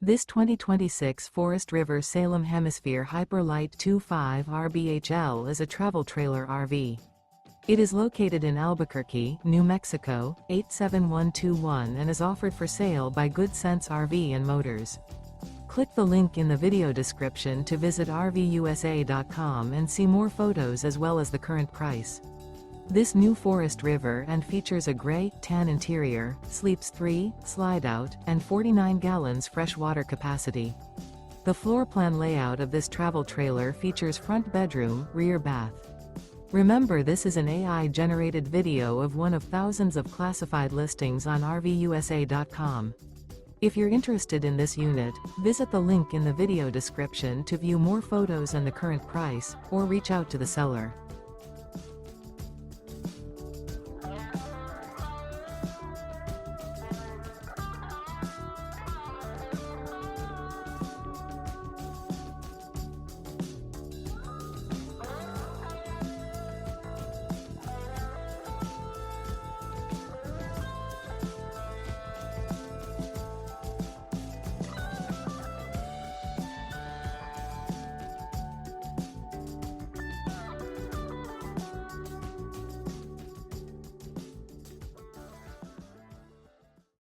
This 2026 Forest River Salem Hemisphere Hyper-Lyte 25 RBHL is a travel trailer RV. It is located in Albuquerque, New Mexico, 87121 and is offered for sale by Good Sense RV and Motors. Click the link in the video description to visit RVUSA.com and see more photos as well as the current price. This new Forest River and features a gray, tan interior, sleeps 3, slide-out, and 49 gallons fresh water capacity. The floor plan layout of this travel trailer features front bedroom, rear bath. Remember, this is an AI-generated video of one of thousands of classified listings on RVUSA.com. If you're interested in this unit, visit the link in the video description to view more photos and the current price, or reach out to the seller.